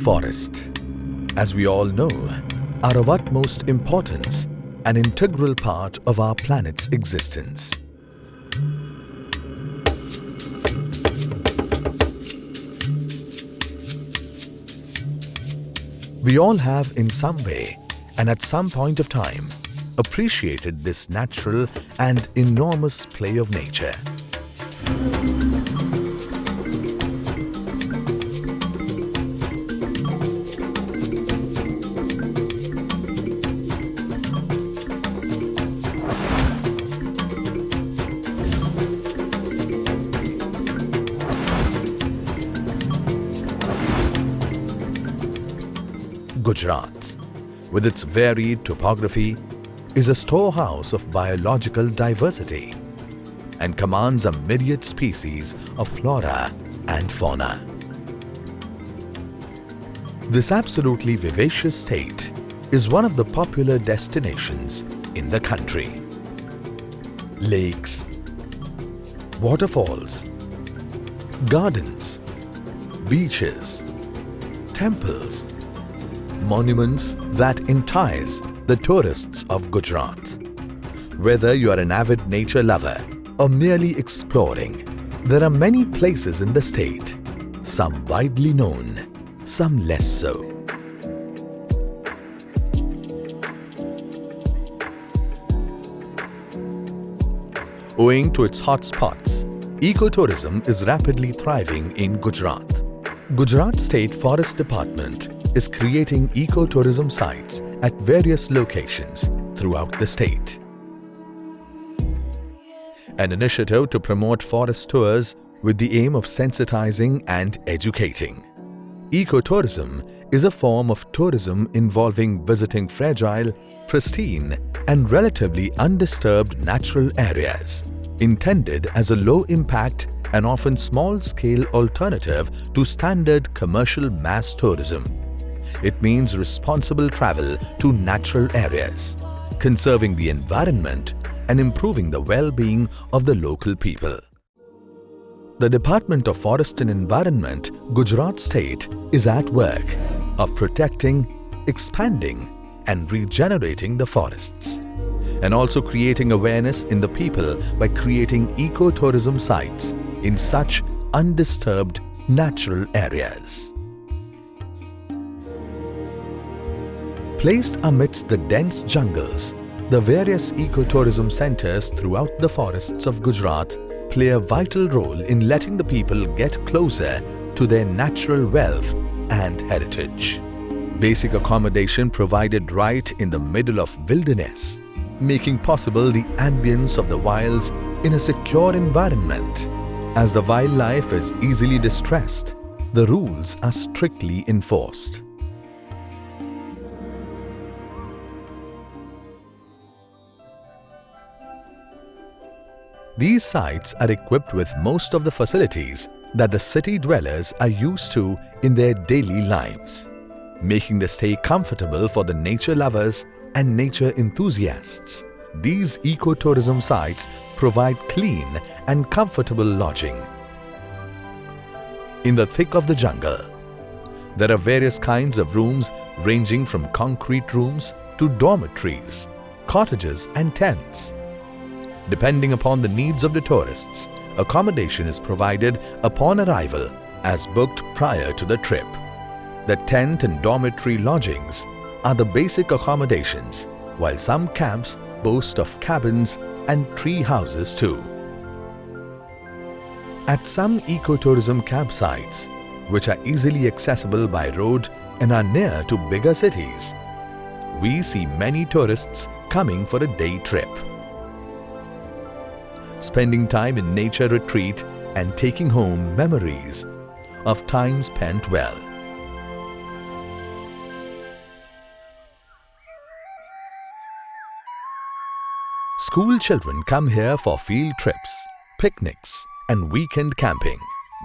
Forest, as we all know, are of utmost importance, an integral part of our planet's existence. We all have in some way and at some point of time appreciated this natural and enormous play of nature. Gujarat, with its varied topography, is a storehouse of biological diversity and commands a myriad species of flora and fauna. This absolutely vivacious state is one of the popular destinations in the country. Lakes, waterfalls, gardens, beaches, temples, monuments that entice the tourists of Gujarat. Whether you are an avid nature lover or merely exploring, there are many places in the state, some widely known, some less so. Owing to its hotspots, ecotourism is rapidly thriving in Gujarat. Gujarat State Forest Department is creating ecotourism sites at various locations throughout the state. An initiative to promote forest tours with the aim of sensitizing and educating. Ecotourism is a form of tourism involving visiting fragile, pristine, and relatively undisturbed natural areas, intended as a low-impact and often small-scale alternative to standard commercial mass tourism. It means responsible travel to natural areas, conserving the environment and improving the well-being of the local people. The Department of Forest and Environment, Gujarat State, is at work of protecting, expanding and regenerating the forests, and also creating awareness in the people by creating ecotourism sites in such undisturbed natural areas. Placed amidst the dense jungles, the various ecotourism centers throughout the forests of Gujarat play a vital role in letting the people get closer to their natural wealth and heritage. Basic accommodation provided right in the middle of wilderness, making possible the ambience of the wilds in a secure environment. As the wildlife is easily distressed, the rules are strictly enforced. These sites are equipped with most of the facilities that the city dwellers are used to in their daily lives, making the stay comfortable for the nature lovers and nature enthusiasts. These ecotourism sites provide clean and comfortable lodging. In the thick of the jungle, there are various kinds of rooms ranging from concrete rooms to dormitories, cottages and tents. Depending upon the needs of the tourists, accommodation is provided upon arrival as booked prior to the trip. The tent and dormitory lodgings are the basic accommodations, while some camps boast of cabins and tree houses too. At some ecotourism campsites, which are easily accessible by road and are near to bigger cities, we see many tourists coming for a day trip, spending time in nature retreat and taking home memories of time spent well. School children come here for field trips, picnics, and weekend camping.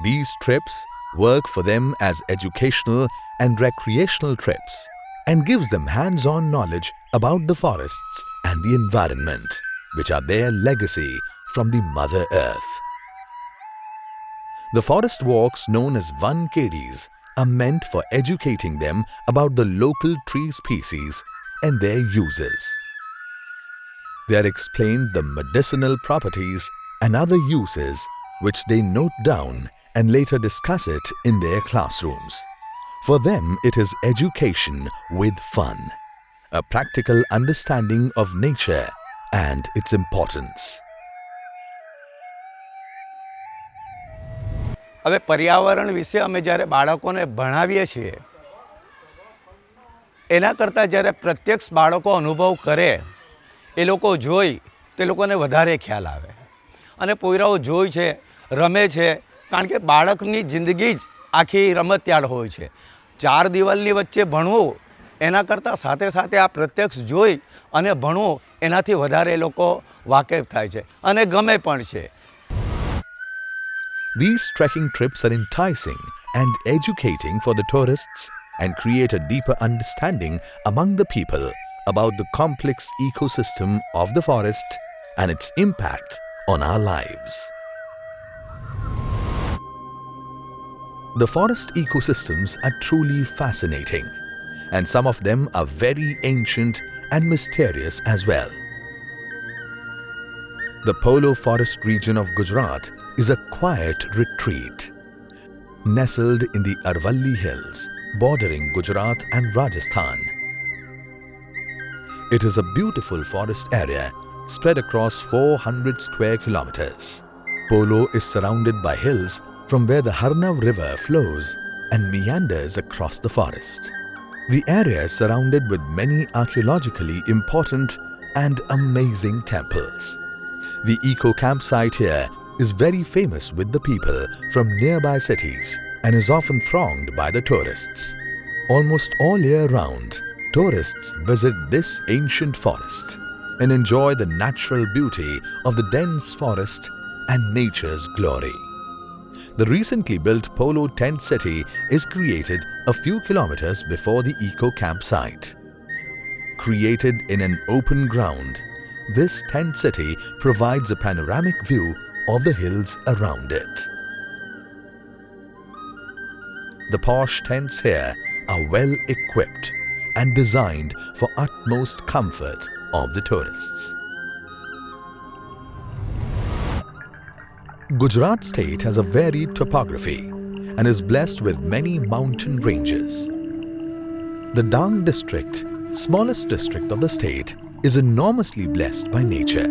These trips work for them as educational and recreational trips and gives them hands-on knowledge about the forests and the environment, which are their legacy from the Mother Earth. The forest walks known as 1 KDs are meant for educating them about the local tree species and their uses. They are explained the medicinal properties and other uses which they note down and later discuss it in their classrooms. For them, it is education with fun, a practical understanding of nature and its importance. હવે પર્યાવરણ વિશે અમે જ્યારે બાળકોને ભણાવીએ છીએ એના કરતાં જ્યારે પ્રત્યક્ષ બાળકો અનુભવ કરે એ લોકો જોઈ તે લોકોને વધારે ખ્યાલ આવે અને પોયરાઓ જોઈ છે રમે છે કારણ કે બાળકની જિંદગી જ આખી રમતિયાળ હોય છે. ચાર દિવાલની વચ્ચે ભણવું એના કરતાં સાથે સાથે આ પ્રત્યક્ષ જોઈ અને ભણવું એનાથી વધારે એ લોકો વાકેફ થાય છે અને ગમે પણ છે. These trekking trips are enticing and educating for the tourists and create a deeper understanding among the people about the complex ecosystem of the forest and its impact on our lives. The forest ecosystems are truly fascinating, and some of them are very ancient and mysterious as well. The Polo forest region of Gujarat is a quiet retreat. Nestled in the Arvalli hills bordering Gujarat and Rajasthan. It is a beautiful forest area spread across 400 square kilometers. Polo is surrounded by hills from where the Harnav river flows and meanders across the forest. The area is surrounded with many archaeologically important and amazing temples. The eco campsite here is very famous with the people from nearby cities and is often thronged by the tourists. Almost all year round, tourists visit this ancient forest and enjoy the natural beauty of the dense forest and nature's glory. The recently built Polo tent city is created a few kilometers before the eco campsite. Created in an open ground, this tent city provides a panoramic view of the hills around it. The posh tents here are well equipped and designed for utmost comfort of the tourists. Gujarat state has a varied topography and is blessed with many mountain ranges. The Dang district, smallest district of the state, is enormously blessed by nature.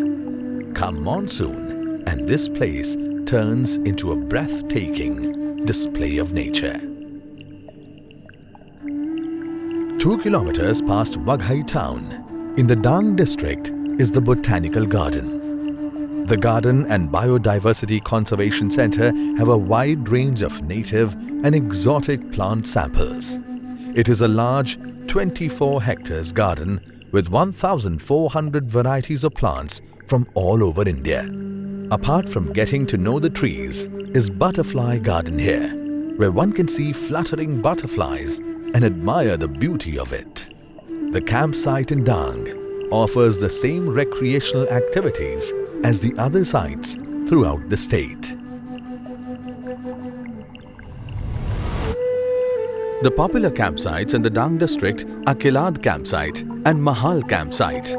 Come monsoon, and this place turns into a breathtaking display of nature. 2 kilometers past Waghai town, in the Dang district, is the Botanical Garden. The garden and Biodiversity Conservation Center have a wide range of native and exotic plant samples. It is a large 24 hectares garden with 1,400 varieties of plants from all over India. Apart from getting to know the trees, is Butterfly Garden here, where one can see fluttering butterflies and admire the beauty of it. The campsite in Dang offers the same recreational activities as the other sites throughout the state. The popular campsites in the Dang district are Kilad campsite and Mahal campsite.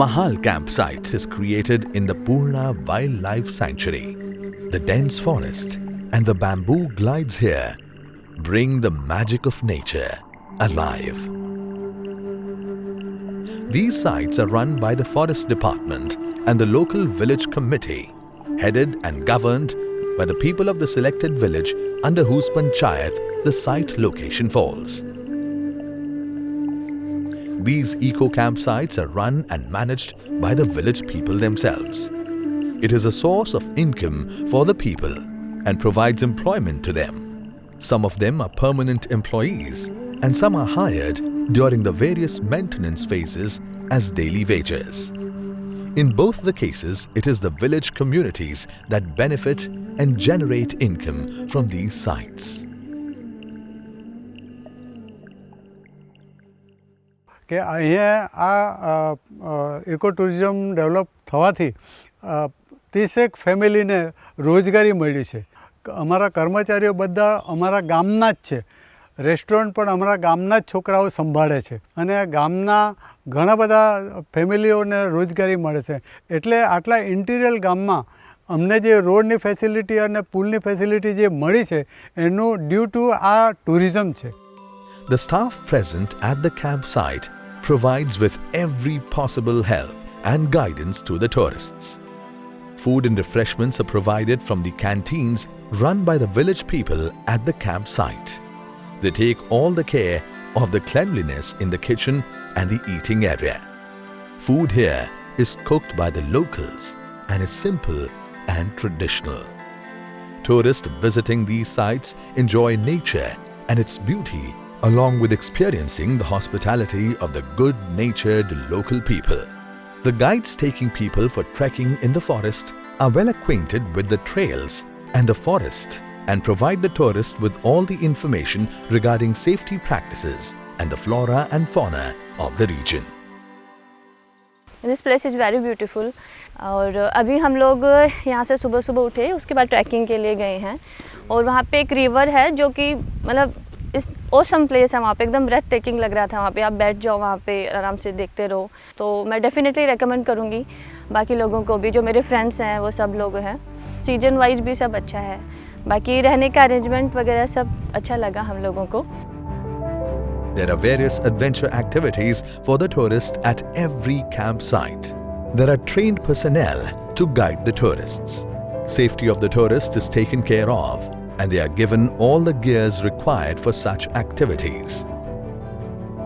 Mahal campsite is created in the Purna Wildlife Sanctuary. The dense forest and the bamboo glides here bring the magic of nature alive. These sites are run by the Forest Department and the local village committee, headed and governed by the people of the selected village under whose panchayat the site location falls. These eco campsites are run and managed by the village people themselves. It is a source of income for the people and provides employment to them. Some of them are permanent employees and some are hired during the various maintenance phases as daily wages. In both the cases, it is the village communities that benefit and generate income from these sites. કે અહીંયા આ eco tourism develop થવાથી 30 ફેમિલીને રોજગારી મળી છે. અમારા કર્મચારીઓ બધા અમારા ગામના જ છે. રેસ્ટોરન્ટ પણ અમારા ગામના જ છોકરાઓ સંભાળે છે અને ગામના ઘણા બધા ફેમિલીઓને રોજગારી મળે છે. એટલે આટલા ઇન્ટિરિયર ગામમાં અમને જે રોડની ફેસિલિટી અને પુલની ફેસિલિટી જે મળી છે એનું ડ્યુ ટુ આ ટુરિઝમ છે. The staff present at the campsite provides with every possible help and guidance to the tourists. Food and refreshments are provided from the canteens run by the village people at the campsite. They take all the care of the cleanliness in the kitchen and the eating area. Food here is cooked by the locals and is simple and traditional. Tourists visiting these sites enjoy nature and its beauty along with experiencing the hospitality of the good-natured local people. The guides taking people for trekking in the forest are well acquainted with the trails and the forest and provide the tourist with all the information regarding safety practices and the flora and fauna of the region. This place is very beautiful. और अभी हम लोग यहाँ से सुबह सुबह उठे, उसके बाद ट्रैकिंग के लिए गए हैं और वहाँ पे एक रिवर है जो कि मतलब इस ऑसम प्लेस है. वहाँ पे एकदम ब्रेथ टेकिंग लग रहा था. वहाँ पे आप बैठ जाओ, वहाँ पे आराम से देखते रहो. तो मैं डेफिनेटली रेकमेंड करूँगी बाकी लोगों को भी, जो मेरे फ्रेंड्स हैं वो सब लोग हैं. सीजन वाइज भी सब अच्छा है. बाकी रहने का अरेंजमेंट वगैरह सब अच्छा लगा हम लोगों को. There are various adventure activities for the tourist at every campsite. There are trained personnel to guide the tourists. Safety of the tourist is taken care of and they are given all the gears required for such activities.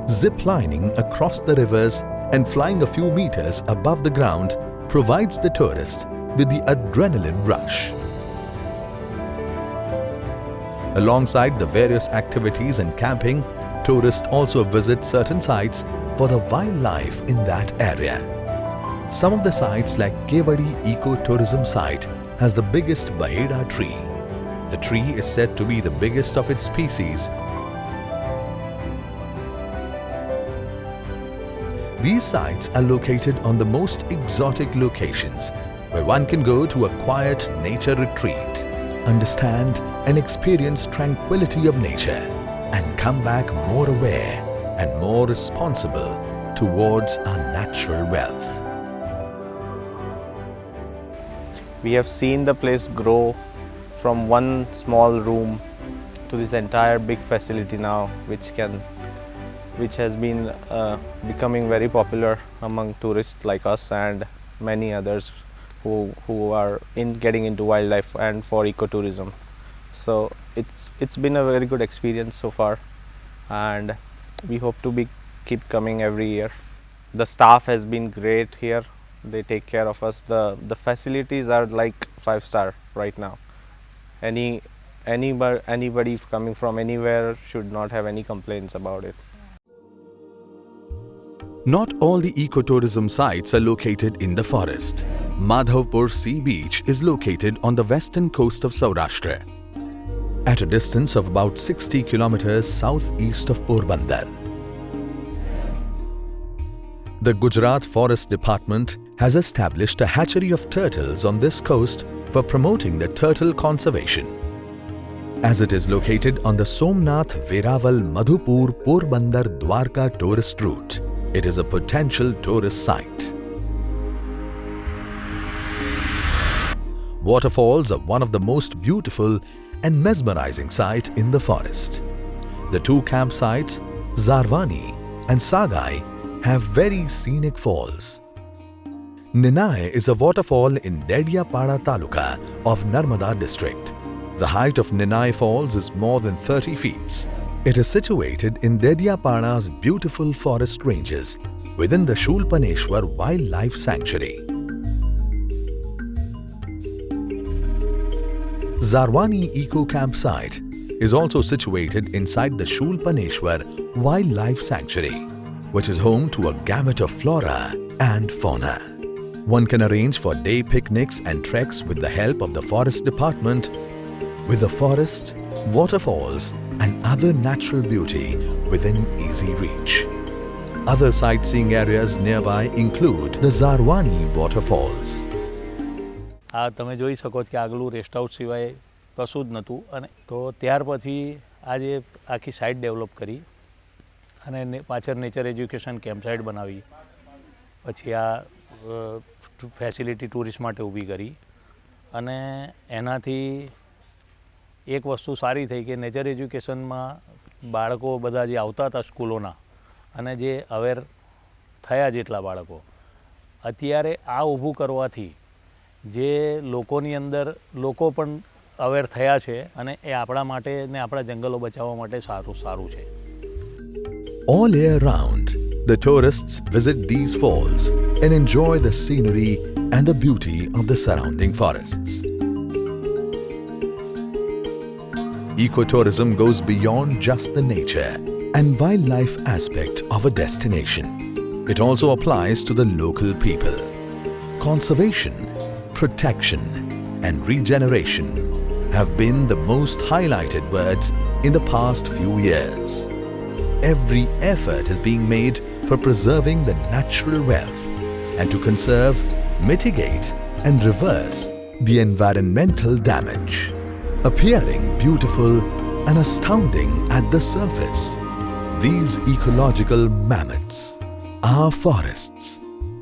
Zip lining across the rivers and flying a few meters above the ground provides the tourist with the adrenaline rush. Alongside the various activities and camping, tourists also visit certain sites for the wildlife in that area. Some of the sites like Kaveri Ecotourism site has the biggest baheda tree. The tree is said to be the biggest of its species. These sites are located on the most exotic locations where one can go to a quiet nature retreat, understand and experience tranquility of nature and come back more aware and more responsible towards our natural wealth. We have seen the place grow from one small room to this entire big facility now, which has been becoming very popular among tourists like us and many others who are getting into wildlife and for ecotourism. So it's been a very good experience so far, and we hope to keep coming every year. The staff has been great here. They take care of us. The facilities are like 5-star right now. Anybody coming from anywhere should not have any complaints about it. Not all the ecotourism sites are located in the forest. Percy Beach is located on the western coast of Saurashtra, at a distance of about 60 kilometers southeast of Porbandar. The Gujarat Forest Department has established a hatchery of turtles on this coast for promoting the turtle conservation. As it is located on the Somnath Veraval Madhupur Porbandar Dwarka tourist route, it is a potential tourist site. Waterfalls are one of the most beautiful and mesmerizing sites in the forest. The two campsites, Zarwani and Sagai, have very scenic falls. Ninai is a waterfall in Dediapada Taluka of Narmada district. The height of Ninai Falls is more than 30 feet. It is situated in Dediapada's beautiful forest ranges within the Shulpaneshwar Wildlife Sanctuary. Zarwani Eco Campsite is also situated inside the Shulpaneshwar Wildlife Sanctuary, which is home to a gamut of flora and fauna. One can arrange for day picnics and treks with the help of the forest department, with the forest, waterfalls and other natural beauty within easy reach. Other sightseeing areas nearby include the Zarwani Waterfalls. આ તમે જોઈ શકો છો કે આગલું rest house સિવાય કશું જ નહોતું. અને તો ત્યાર પછી આજે આખી સાઇટ ડેવલપ કરી અને પાછળ નેચર એજ્યુકેશન કેમ્પ સાઇટ બનાવી. પછી આ ફેસિલિટી ટુરિસ્ટ માટે ઊભી કરી. અને એનાથી એક વસ્તુ સારી થઈ કે નેચર એજ્યુકેશનમાં બાળકો બધા જે આવતા હતા સ્કૂલોના અને જે અવેર થયા જેટલા બાળકો, અત્યારે આ ઊભું કરવાથી જે લોકોની અંદર લોકો પણ અવેર થયા છે અને એ આપણા માટે ને આપણા જંગલો બચાવવા માટે સારું છે. All year round, the tourists visit these falls and enjoy the scenery and the beauty of the surrounding forests. Ecotourism goes beyond just the nature and wildlife aspect of a destination. It also applies to the local people. Conservation, protection, and regeneration have been the most highlighted words in the past few years. Every effort is being made for preserving the natural wealth and to conserve, mitigate, and reverse the environmental damage. Appearing beautiful and astounding at the surface, these ecological mammoths, our forests,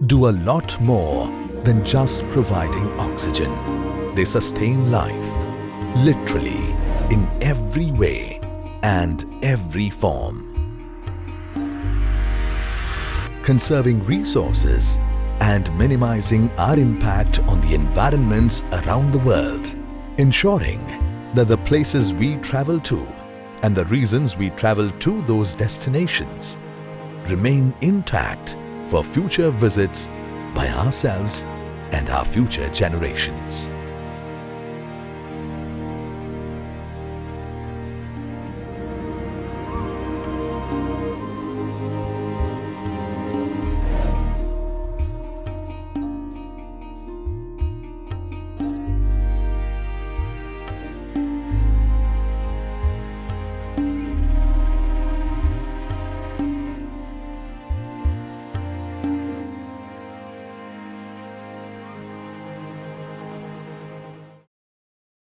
do a lot more than just providing oxygen. They sustain life, literally, in every way and every form. Conserving resources and minimizing our impact on the environments around the world, ensuring that the places we travel to and the reasons we travel to those destinations remain intact for future visits by ourselves and our future generations.